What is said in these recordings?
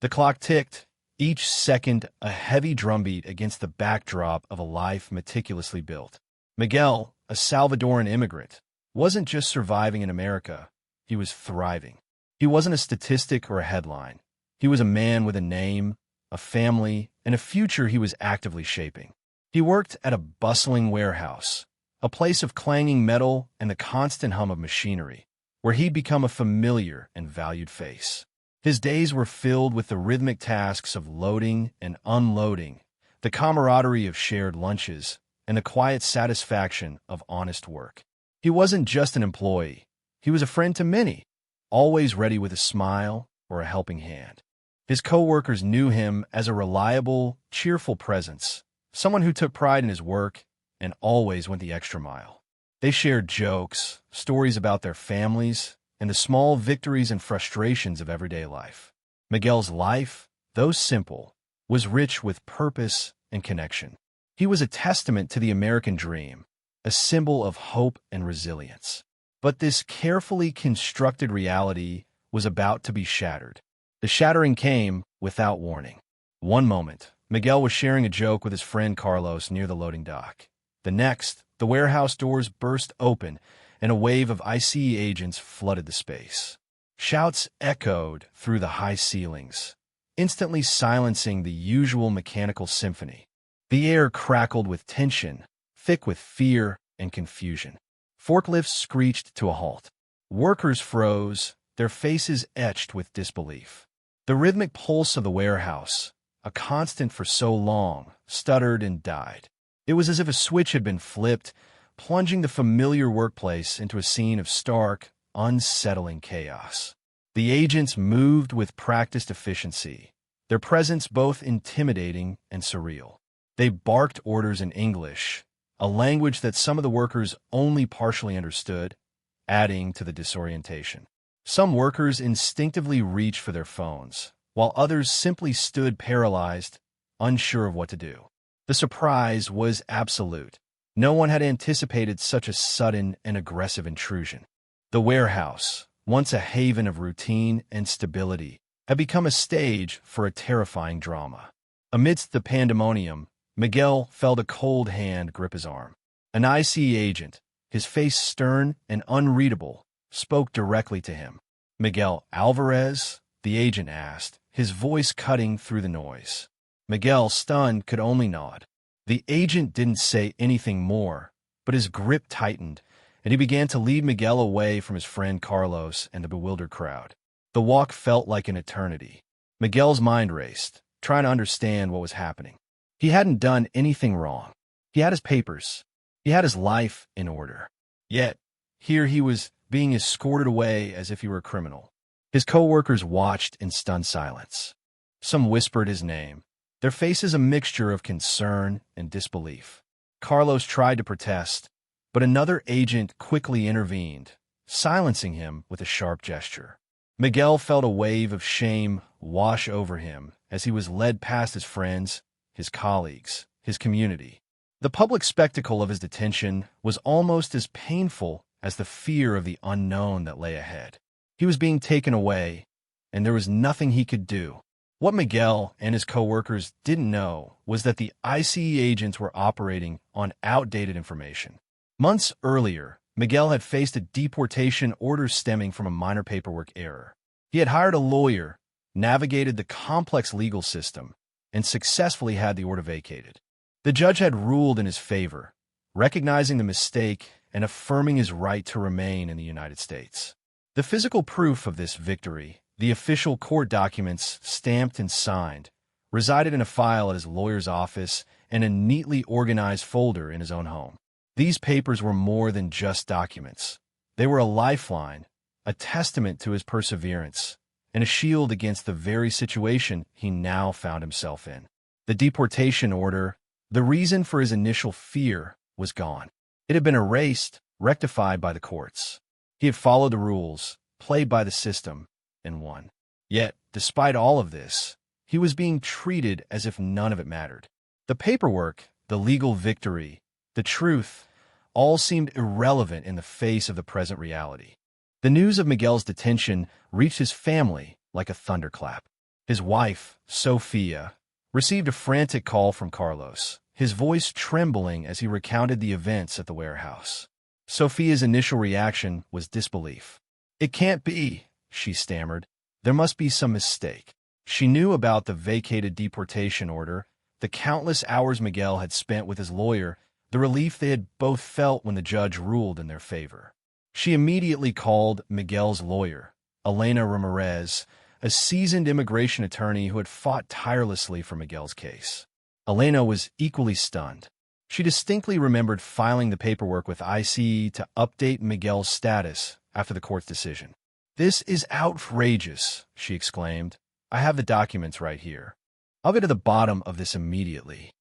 The clock ticked, each second a heavy drumbeat against the backdrop of a life meticulously built. Miguel, a Salvadoran immigrant, wasn't just surviving in America, he was thriving. He wasn't a statistic or a headline. He was a man with a name, a family, and a future he was actively shaping. He worked at a bustling warehouse, a place of clanging metal and the constant hum of machinery, where he'd become a familiar and valued face. His days were filled with the rhythmic tasks of loading and unloading, the camaraderie of shared lunches, and the quiet satisfaction of honest work. He wasn't just an employee. He was a friend to many, always ready with a smile or a helping hand. His coworkers knew him as a reliable, cheerful presence, someone who took pride in his work and always went the extra mile. They shared jokes, stories about their families, and the small victories and frustrations of everyday life. Miguel's life, though simple, was rich with purpose and connection. He was a testament to the American dream, a symbol of hope and resilience. But this carefully constructed reality was about to be shattered. The shattering came without warning. One moment, Miguel was sharing a joke with his friend Carlos near the loading dock. The next, the warehouse doors burst open, and a wave of ICE agents flooded the space. Shouts echoed through the high ceilings, instantly silencing the usual mechanical symphony. The air crackled with tension, thick with fear and confusion. Forklifts screeched to a halt. Workers froze, their faces etched with disbelief. The rhythmic pulse of the warehouse, a constant for so long, stuttered and died. It was as if a switch had been flipped, plunging the familiar workplace into a scene of stark, unsettling chaos. The agents moved with practiced efficiency, their presence both intimidating and surreal. They barked orders in English, a language that some of the workers only partially understood, adding to the disorientation. Some workers instinctively reached for their phones, while others simply stood paralyzed, unsure of what to do. The surprise was absolute. No one had anticipated such a sudden and aggressive intrusion. The warehouse, once a haven of routine and stability, had become a stage for a terrifying drama. Amidst the pandemonium, Miguel felt a cold hand grip his arm. An ICE agent, his face stern and unreadable, spoke directly to him. "Miguel Alvarez?" the agent asked, his voice cutting through the noise. Miguel, stunned, could only nod. The agent didn't say anything more, but his grip tightened, and he began to lead Miguel away from his friend Carlos and the bewildered crowd. The walk felt like an eternity. Miguel's mind raced, trying to understand what was happening. He hadn't done anything wrong. He had his papers. He had his life in order. Yet, here he was being escorted away as if he were a criminal. His coworkers watched in stunned silence. Some whispered his name, their faces a mixture of concern and disbelief. Carlos tried to protest, but another agent quickly intervened, silencing him with a sharp gesture. Miguel felt a wave of shame wash over him as he was led past his friends, his colleagues, his community. The public spectacle of his detention was almost as painful as the fear of the unknown that lay ahead. He was being taken away, and there was nothing he could do. What Miguel and his coworkers didn't know was that the ICE agents were operating on outdated information. Months earlier, Miguel had faced a deportation order stemming from a minor paperwork error. He had hired a lawyer, navigated the complex legal system, and successfully had the order vacated. The judge had ruled in his favor, recognizing the mistake and affirming his right to remain in the United States. The physical proof of this victory, the official court documents stamped and signed, resided in a file at his lawyer's office and a neatly organized folder in his own home. These papers were more than just documents. They were a lifeline, a testament to his perseverance, and a shield against the very situation he now found himself in. The deportation order, the reason for his initial fear, was gone. It had been erased, rectified by the courts. He had followed the rules, played by the system, and won. Yet, despite all of this, he was being treated as if none of it mattered. The paperwork, the legal victory, the truth, all seemed irrelevant in the face of the present reality. The news of Miguel's detention reached his family like a thunderclap. His wife, Sophia, received a frantic call from Carlos, his voice trembling as he recounted the events at the warehouse. Sophia's initial reaction was disbelief. "It can't be," she stammered. "There must be some mistake." She knew about the vacated deportation order, the countless hours Miguel had spent with his lawyer, the relief they had both felt when the judge ruled in their favor. She immediately called Miguel's lawyer, Elena Ramirez, a seasoned immigration attorney who had fought tirelessly for Miguel's case. Elena was equally stunned. She distinctly remembered filing the paperwork with ICE to update Miguel's status after the court's decision. "This is outrageous," she exclaimed. "I have the documents right here. I'll get to the bottom of this immediately."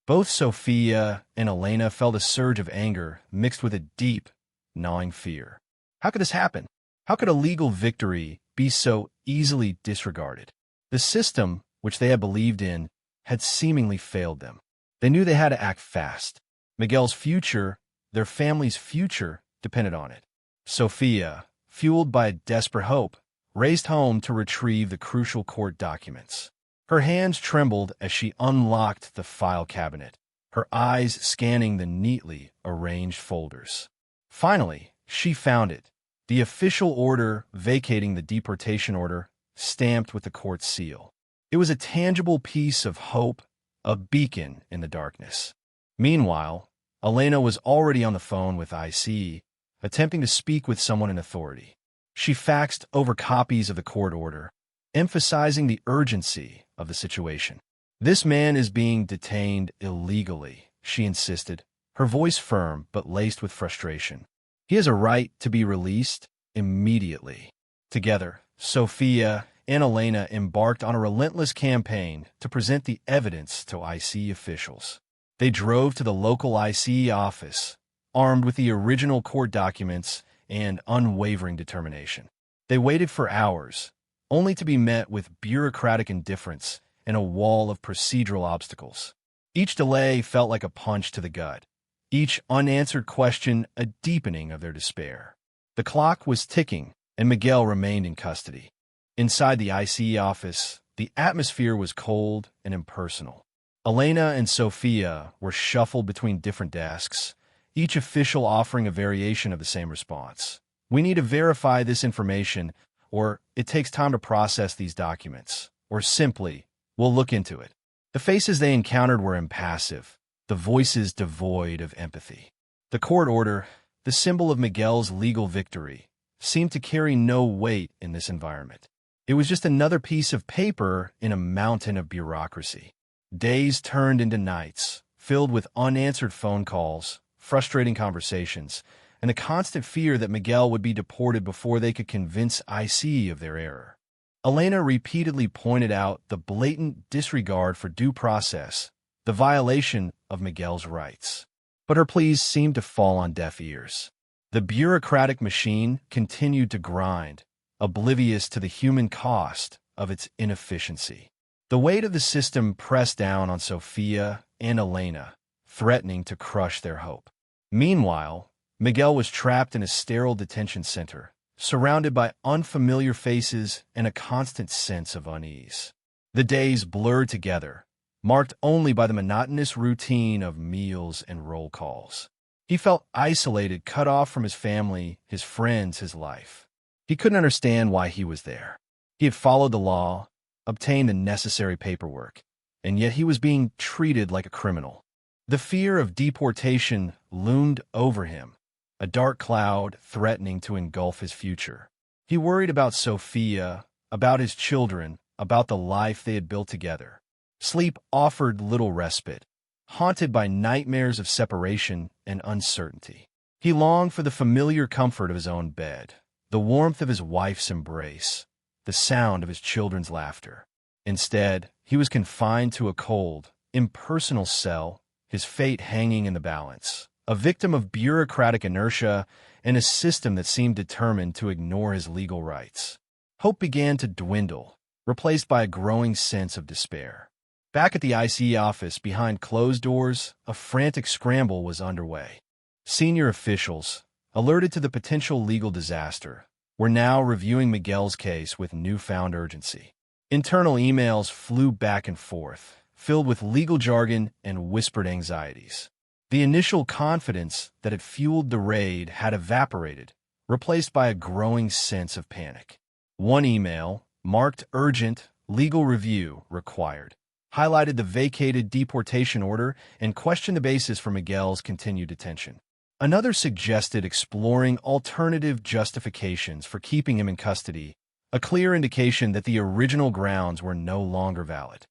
Both Sophia and Elena felt a surge of anger mixed with a deep, gnawing fear. How could this happen? How could a legal victory be so easily disregarded? The system, which they had believed in, had seemingly failed them. They knew they had to act fast. Miguel's future, their family's future, depended on it. Sophia, fueled by a desperate hope, raced home to retrieve the crucial court documents. Her hands trembled as she unlocked the file cabinet, her eyes scanning the neatly arranged folders. Finally, she found it, the official order vacating the deportation order, stamped with the court seal. It was a tangible piece of hope, a beacon in the darkness. Meanwhile, Elena was already on the phone with ICE, attempting to speak with someone in authority. She faxed over copies of the court order, emphasizing the urgency of the situation. "This man is being detained illegally," she insisted, her voice firm but laced with frustration. "He has a right to be released immediately." Together, Sophia and Elena embarked on a relentless campaign to present the evidence to ICE officials. They drove to the local ICE office, armed with the original court documents and unwavering determination. They waited for hours, only to be met with bureaucratic indifference and a wall of procedural obstacles. Each delay felt like a punch to the gut, each unanswered question a deepening of their despair. The clock was ticking, and Miguel remained in custody. Inside the ICE office, the atmosphere was cold and impersonal. Elena and Sophia were shuffled between different desks, each official offering a variation of the same response. "We need to verify this information," or "it takes time to process these documents," or simply, "we'll look into it." The faces they encountered were impassive, the voices devoid of empathy. The court order, the symbol of Miguel's legal victory, seemed to carry no weight in this environment. It was just another piece of paper in a mountain of bureaucracy. Days turned into nights, filled with unanswered phone calls, frustrating conversations, and the constant fear that Miguel would be deported before they could convince ICE of their error. Elena repeatedly pointed out the blatant disregard for due process, the violation of Miguel's rights. But her pleas seemed to fall on deaf ears. The bureaucratic machine continued to grind, oblivious to the human cost of its inefficiency. The weight of the system pressed down on Sophia and Elena, threatening to crush their hope. Meanwhile, Miguel was trapped in a sterile detention center, surrounded by unfamiliar faces and a constant sense of unease. The days blurred together, marked only by the monotonous routine of meals and roll calls. He felt isolated, cut off from his family, his friends, his life. He couldn't understand why he was there. He had followed the law, obtained the necessary paperwork, and yet he was being treated like a criminal. The fear of deportation loomed over him, a dark cloud threatening to engulf his future. He worried about Sophia, about his children, about the life they had built together. Sleep offered little respite, haunted by nightmares of separation and uncertainty. He longed for the familiar comfort of his own bed, the warmth of his wife's embrace, the sound of his children's laughter. Instead, he was confined to a cold, impersonal cell, his fate hanging in the balance, a victim of bureaucratic inertia and a system that seemed determined to ignore his legal rights. Hope began to dwindle, replaced by a growing sense of despair. Back at the ICE office, behind closed doors, a frantic scramble was underway. Senior officials, alerted to the potential legal disaster, were now reviewing Miguel's case with newfound urgency. Internal emails flew back and forth, filled with legal jargon and whispered anxieties. The initial confidence that had fueled the raid had evaporated, replaced by a growing sense of panic. One email, marked urgent, legal review required, highlighted the vacated deportation order and questioned the basis for Miguel's continued detention. Another suggested exploring alternative justifications for keeping him in custody, a clear indication that the original grounds were no longer valid.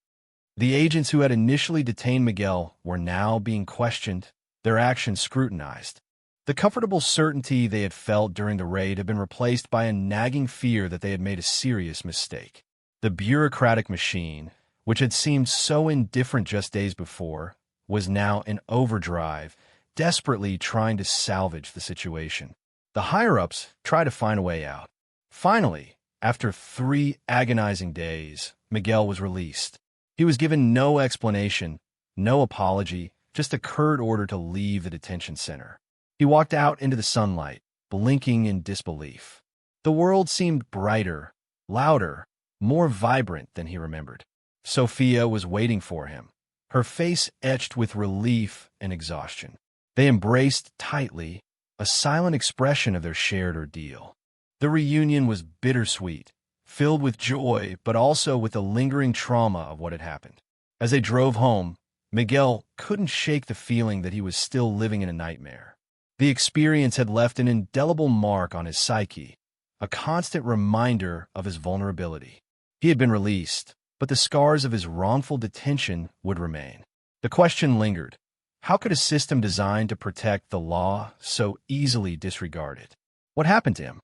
The agents who had initially detained Miguel were now being questioned, their actions scrutinized. The comfortable certainty they had felt during the raid had been replaced by a nagging fear that they had made a serious mistake. The bureaucratic machine, which had seemed so indifferent just days before, was now in overdrive, desperately trying to salvage the situation. The higher-ups tried to find a way out. Finally, after 3 agonizing days, Miguel was released. He was given no explanation, no apology, just a curt order to leave the detention center. He walked out into the sunlight, blinking in disbelief. The world seemed brighter, louder, more vibrant than he remembered. Sophia was waiting for him, her face etched with relief and exhaustion. They embraced tightly, a silent expression of their shared ordeal. The reunion was bittersweet, filled with joy, but also with the lingering trauma of what had happened. As they drove home, Miguel couldn't shake the feeling that he was still living in a nightmare. The experience had left an indelible mark on his psyche, a constant reminder of his vulnerability. He had been released, but the scars of his wrongful detention would remain. The question lingered: how could a system designed to protect the law so easily disregard it? What happened to him?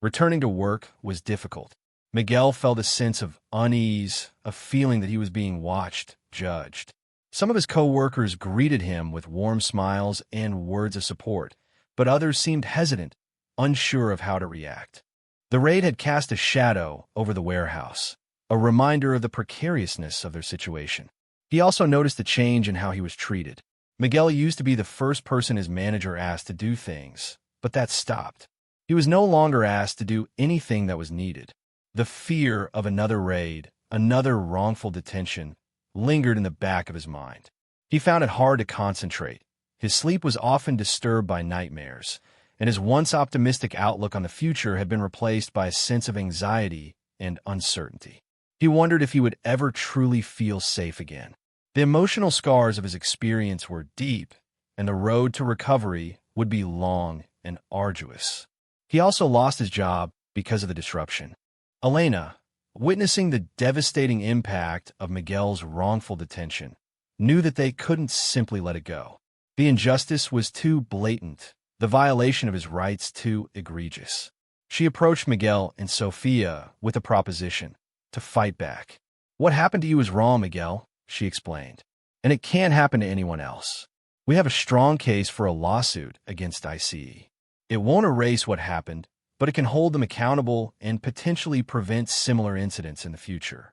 Returning to work was difficult. Miguel felt a sense of unease, a feeling that he was being watched, judged. Some of his coworkers greeted him with warm smiles and words of support, but others seemed hesitant, unsure of how to react. The raid had cast a shadow over the warehouse, a reminder of the precariousness of their situation. He also noticed a change in how he was treated. Miguel used to be the first person his manager asked to do things, but that stopped. He was no longer asked to do anything that was needed. The fear of another raid, another wrongful detention, lingered in the back of his mind. He found it hard to concentrate. His sleep was often disturbed by nightmares, and his once optimistic outlook on the future had been replaced by a sense of anxiety and uncertainty. He wondered if he would ever truly feel safe again. The emotional scars of his experience were deep, and the road to recovery would be long and arduous. He also lost his job because of the disruption. Elena, witnessing the devastating impact of Miguel's wrongful detention, knew that they couldn't simply let it go. The injustice was too blatant, the violation of his rights too egregious. She approached Miguel and Sophia with a proposition: to fight back. "What happened to you is wrong, Miguel," she explained, "and it can't happen to anyone else. We have a strong case for a lawsuit against ICE. It won't erase what happened, but it can hold them accountable and potentially prevent similar incidents in the future."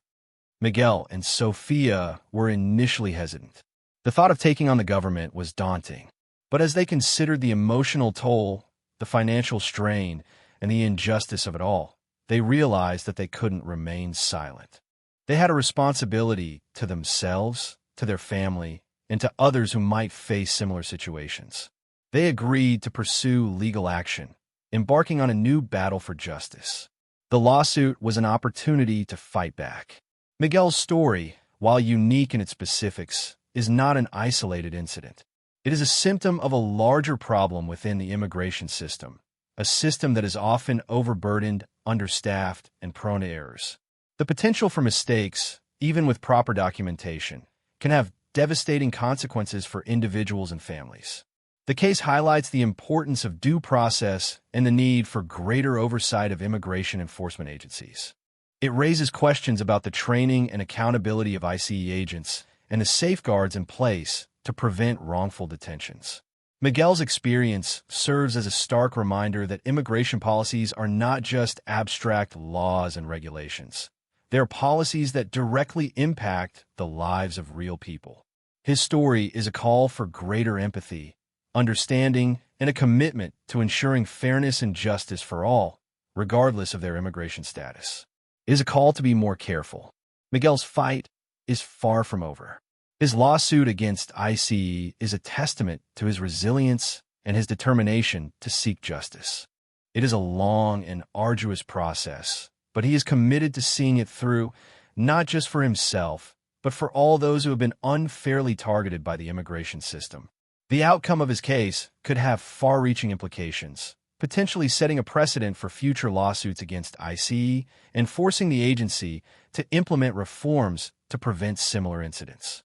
Miguel and Sophia were initially hesitant. The thought of taking on the government was daunting, but as they considered the emotional toll, the financial strain, and the injustice of it all, they realized that they couldn't remain silent. They had a responsibility to themselves, to their family, and to others who might face similar situations. They agreed to pursue legal action, embarking on a new battle for justice. The lawsuit was an opportunity to fight back. Miguel's story, while unique in its specifics, is not an isolated incident. It is a symptom of a larger problem within the immigration system, a system that is often overburdened, understaffed, and prone to errors. The potential for mistakes, even with proper documentation, can have devastating consequences for individuals and families. The case highlights the importance of due process and the need for greater oversight of immigration enforcement agencies. It raises questions about the training and accountability of ICE agents and the safeguards in place to prevent wrongful detentions. Miguel's experience serves as a stark reminder that immigration policies are not just abstract laws and regulations. They are policies that directly impact the lives of real people. His story is a call for greater empathy, understanding, and a commitment to ensuring fairness and justice for all, regardless of their immigration status. It is a call to be more careful. Miguel's fight is far from over. His lawsuit against ICE is a testament to his resilience and his determination to seek justice. It is a long and arduous process, but he is committed to seeing it through, not just for himself, but for all those who have been unfairly targeted by the immigration system. The outcome of his case could have far-reaching implications, potentially setting a precedent for future lawsuits against ICE and forcing the agency to implement reforms to prevent similar incidents.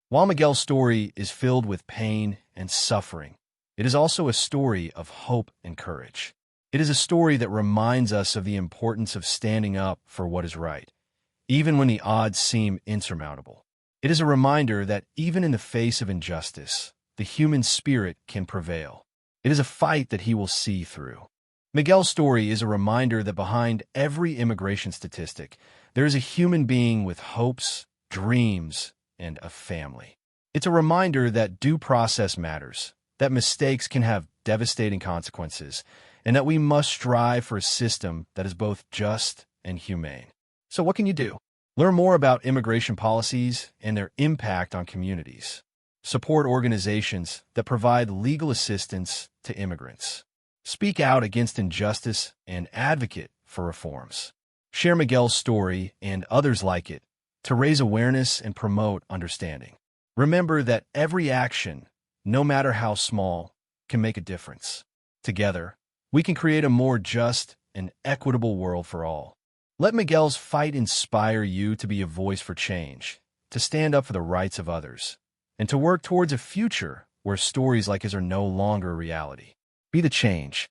While Miguel's story is filled with pain and suffering, it is also a story of hope and courage. It is a story that reminds us of the importance of standing up for what is right, even when the odds seem insurmountable. It is a reminder that even in the face of injustice, the human spirit can prevail. It is a fight that he will see through. Miguel's story is a reminder that behind every immigration statistic, there is a human being with hopes, dreams, and a family. It's a reminder that due process matters, that mistakes can have devastating consequences, and that we must strive for a system that is both just and humane. So what can you do? Learn more about immigration policies and their impact on communities. Support organizations that provide legal assistance to immigrants. Speak out against injustice and advocate for reforms. Share Miguel's story and others like it to raise awareness and promote understanding. Remember that every action, no matter how small, can make a difference. Together, we can create a more just and equitable world for all. Let Miguel's fight inspire you to be a voice for change, to stand up for the rights of others, and to work towards a future where stories like his are no longer a reality. Be the change.